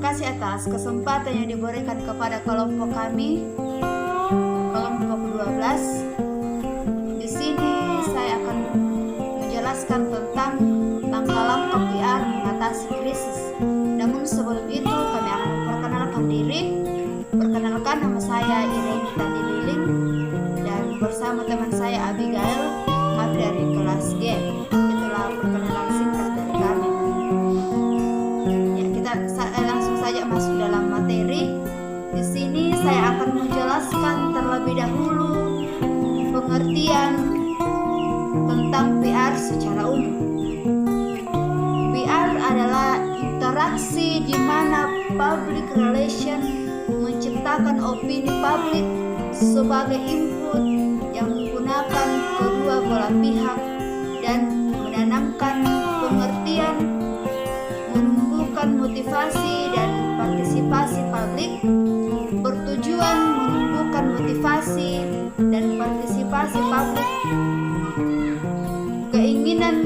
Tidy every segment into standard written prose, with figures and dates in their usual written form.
kasih atas kesempatan yang diberikan kepada kelompok kami, kelompok 12. Di sini saya akan menjelaskan tentang langkah-langkah PR mengatasi krisis. Namun sebelum itu kami akan memperkenalkan diri. Perkenalkan, nama saya Irene Tani Liling dan bersama teman saya Abigail, kami dari kelas G. Itulah perkenalan singkat dari kami. Ya, kita langsung saja masuk dalam materi. Di sini saya akan menjelaskan terlebih dahulu pengertian tentang PR secara umum. PR adalah interaksi di mana public relation menciptakan opini publik sebagai input yang menggunakan kedua belah pihak dan menanamkan pengertian, menumbuhkan motivasi dan partisipasi publik, bertujuan menumbuhkan motivasi dan partisipasi publik, keinginan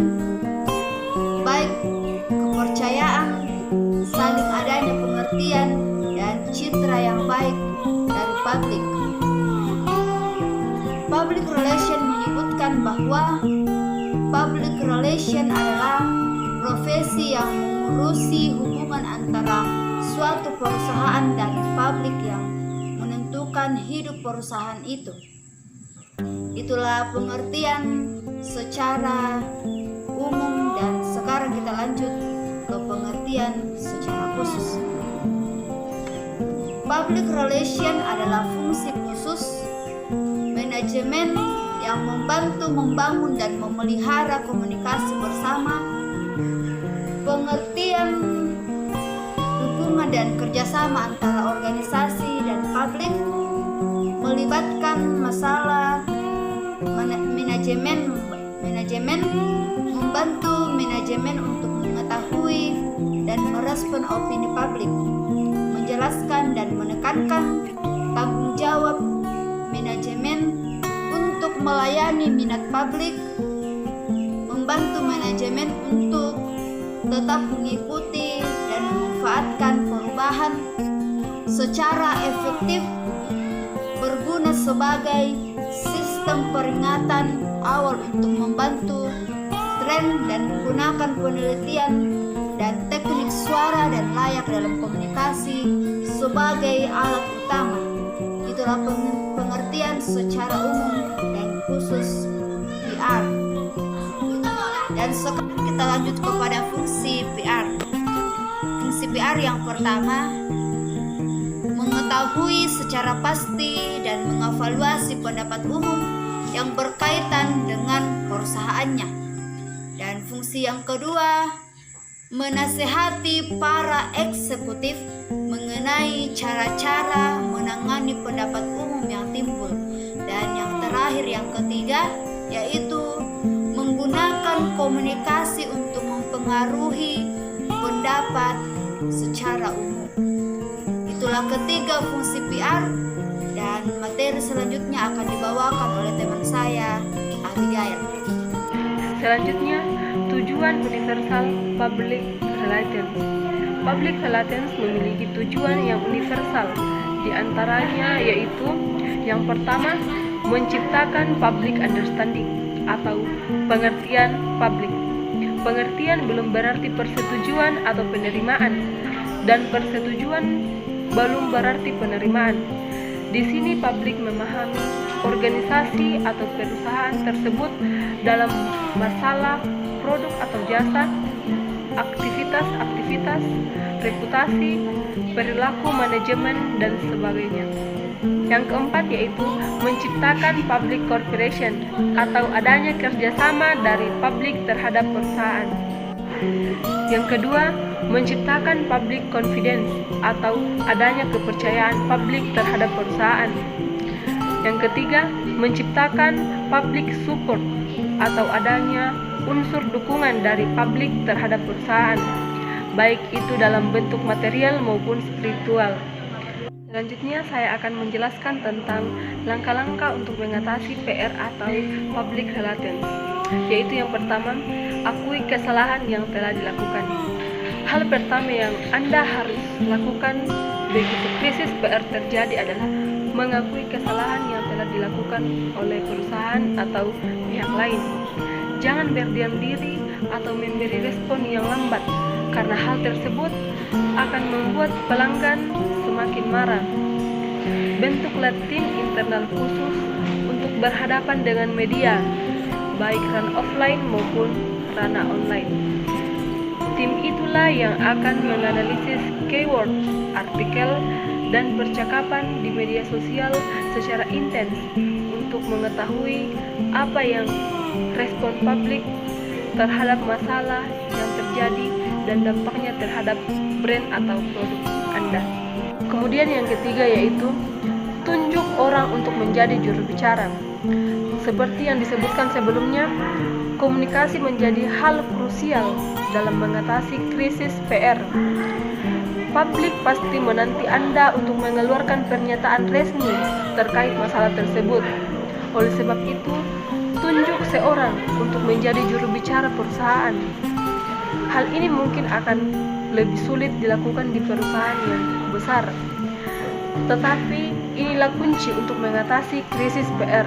baik, kepercayaan, saling adanya pengertian dan citra yang baik dari publik. Public relation menyebutkan bahwa public relation adalah profesi yang mengurusi hubungan antara suatu perusahaan dan publik yang menentukan hidup perusahaan itu. Itulah pengertian secara umum, dan sekarang kita lanjut ke pengertian secara khusus. Public relation adalah fungsi khusus manajemen yang membantu membangun dan memelihara komunikasi bersama, pengertian hubungan dan kerjasama antara organisasi dan publik, melibatkan masalah manajemen membantu manajemen untuk mengetahui dan merespon opini publik, menjelaskan dan menekankan tanggung jawab manajemen untuk melayani minat publik, membantu manajemen untuk tetap mengikuti dan memanfaatkan perubahan secara efektif, berguna sebagai sistem peringatan awal untuk membantu tren dan menggunakan penelitian dan teknik suara dan layak dalam komunikasi sebagai alat utama. Itulah pengertian secara umum dan khusus PR. Dan sekarang kita lanjut kepada fungsi PR. Fungsi PR yang pertama, mengetahui secara pasti dan mengevaluasi pendapat umum yang berkaitan dengan perusahaannya. Dan fungsi yang kedua, menasehati para eksekutif mengenai cara-cara menangani pendapat umum yang timbul. Dan yang terakhir, yang ketiga, yaitu menggunakan komunikasi untuk mempengaruhi pendapat secara umum. Itulah ketiga fungsi PR, dan materi selanjutnya akan dibawakan oleh teman saya, Abigail. Selanjutnya, tujuan universal public relations. Public relations memiliki tujuan yang universal, di antaranya yaitu yang pertama, menciptakan public understanding atau pengertian publik. Pengertian belum berarti persetujuan atau penerimaan, dan persetujuan belum berarti penerimaan. Di sini publik memahami organisasi atau perusahaan tersebut dalam masalah produk atau jasa, aktivitas, reputasi, perilaku manajemen, dan sebagainya. Yang keempat yaitu menciptakan public cooperation atau adanya kerjasama dari publik terhadap perusahaan. Yang kedua, menciptakan public confidence atau adanya kepercayaan publik terhadap perusahaan. Yang ketiga, menciptakan public support atau adanya unsur dukungan dari publik terhadap perusahaan, baik itu dalam bentuk material maupun spiritual. Selanjutnya saya akan menjelaskan tentang langkah-langkah untuk mengatasi PR atau public relations, yaitu yang pertama, akui kesalahan yang telah dilakukan. Hal pertama yang Anda harus lakukan begitu krisis PR terjadi adalah mengakui kesalahan yang telah dilakukan oleh perusahaan atau pihak lain. Jangan berdiam diri atau memberi respon yang lambat, karena hal tersebut akan membuat pelanggan semakin marah. Bentuklah tim internal khusus untuk berhadapan dengan media, baik ranah offline maupun ranah online. Tim itulah yang akan menganalisis keyword, artikel, dan percakapan di media sosial secara intens untuk mengetahui apa yang respon publik terhadap masalah yang terjadi dan dampaknya terhadap brand atau produk Anda. Kemudian yang ketiga yaitu tunjuk orang untuk menjadi juru bicara. Seperti yang disebutkan sebelumnya, komunikasi menjadi hal krusial dalam mengatasi krisis PR. Publik pasti menanti Anda untuk mengeluarkan pernyataan resmi terkait masalah tersebut. Oleh sebab itu, tunjuk seorang untuk menjadi juru bicara perusahaan. Hal ini mungkin akan lebih sulit dilakukan di perusahaan yang besar. Tetapi inilah kunci untuk mengatasi krisis PR.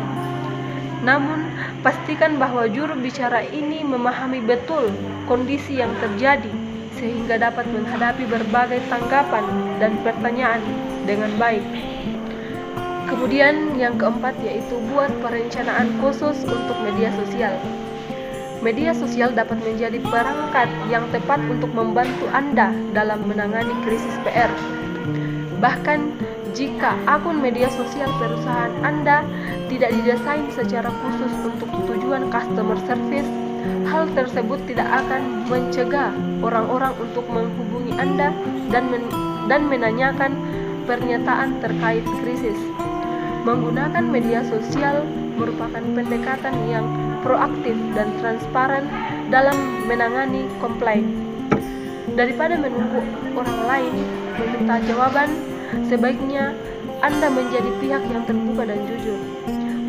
Namun, pastikan bahwa juru bicara ini memahami betul kondisi yang terjadi sehingga dapat menghadapi berbagai tanggapan dan pertanyaan dengan baik. Kemudian yang keempat yaitu buat perencanaan khusus untuk media sosial. Media sosial dapat menjadi perangkat yang tepat untuk membantu Anda dalam menangani krisis PR. Bahkan jika akun media sosial perusahaan Anda tidak didesain secara khusus untuk tujuan customer service, hal tersebut tidak akan mencegah orang-orang untuk menghubungi Anda dan menanyakan pernyataan terkait krisis. Menggunakan media sosial merupakan pendekatan yang proaktif dan transparan dalam menangani komplain. Daripada menunggu orang lain meminta jawaban, sebaiknya Anda menjadi pihak yang terbuka dan jujur.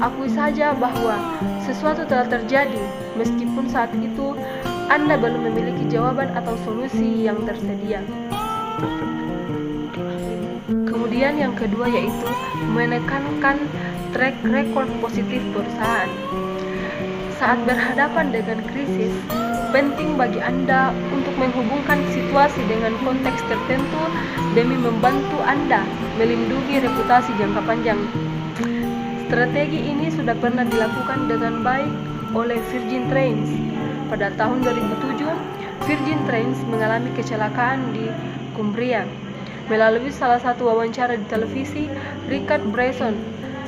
Akui saja bahwa sesuatu telah terjadi, meskipun saat itu Anda belum memiliki jawaban atau solusi yang tersedia. Kemudian yang kedua yaitu menekankan track record positif perusahaan. Saat berhadapan dengan krisis, penting bagi Anda untuk menghubungkan situasi dengan konteks tertentu demi membantu Anda melindungi reputasi jangka panjang. Strategi ini sudah pernah dilakukan dengan baik oleh Virgin Trains. Pada tahun 2007, Virgin Trains mengalami kecelakaan di Cumbria. Melalui salah satu wawancara di televisi, Richard Branson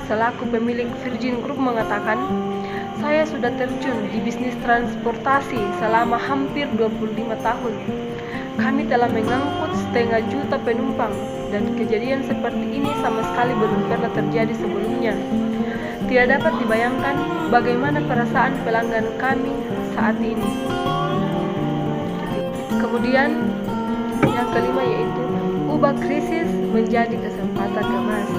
selaku pemilik Virgin Group mengatakan, "Saya sudah terjun di bisnis transportasi selama hampir 25 tahun. Kami telah mengangkut 500 juta penumpang dan kejadian seperti ini sama sekali belum pernah terjadi sebelumnya. Tidak dapat dibayangkan bagaimana perasaan pelanggan kami saat ini." Kemudian yang kelima yaitu ubah krisis menjadi kesempatan emas.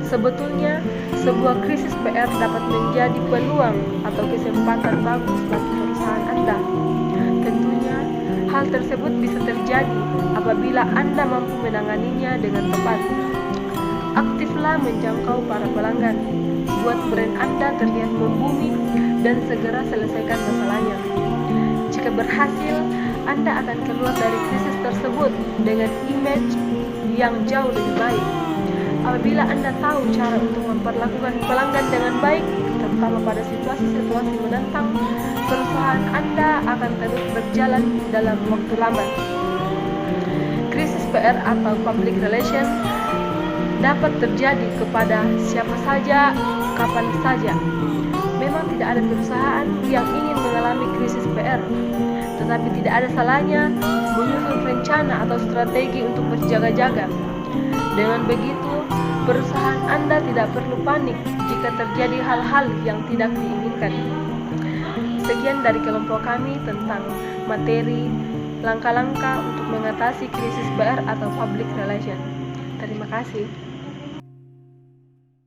Sebetulnya, sebuah krisis PR dapat menjadi peluang atau kesempatan bagus bagi perusahaan Anda. Tentunya, hal tersebut bisa terjadi apabila Anda mampu menanganinya dengan tepat. Aktiflah menjangkau para pelanggan, buat brand Anda terlihat membumi, dan segera selesaikan masalahnya. Jika berhasil, Anda akan keluar dari krisis tersebut dengan image yang jauh lebih baik. Apabila Anda tahu cara untuk memperlakukan pelanggan dengan baik, terutama pada situasi-situasi menantang, perusahaan Anda akan terus berjalan dalam waktu lama. Krisis PR atau public relation dapat terjadi kepada siapa saja, kapan saja. Memang tidak ada perusahaan yang ingin mengalami krisis PR, tetapi tidak ada salahnya menyusun rencana atau strategi untuk berjaga-jaga. Dengan begitu, perusahaan Anda tidak perlu panik jika terjadi hal-hal yang tidak diinginkan. Sekian dari kelompok kami tentang materi langkah-langkah untuk mengatasi krisis PR atau public relation. Terima kasih.